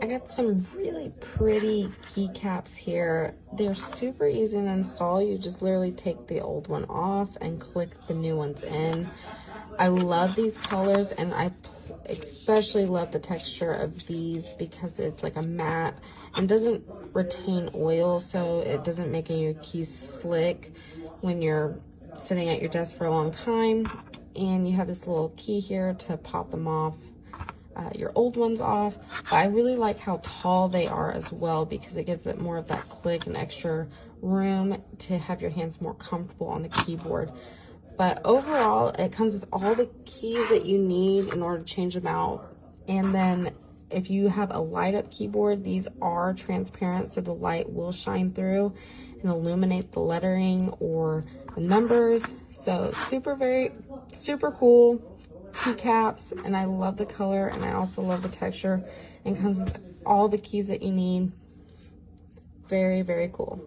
I got some really pretty keycaps here. They're super easy to install. You just literally take the old one off and click the new ones in. I love these colors, and I especially love the texture of these because it's like a matte and doesn't retain oil, so it doesn't make your keys slick when you're sitting at your desk for a long time. And you have this little key here to pop them off, your old ones off. But I really like how tall they are as well, because it gives it more of that click and extra room to have your hands more comfortable on the keyboard. But overall, it comes with all the keys that you need in order to change them out. And then if you have a light up keyboard, these are transparent, so the light will shine through and illuminate the lettering or the numbers. So super cool keycaps, and I love the color, and I also love the texture, and comes with all the keys that you need. Very cool.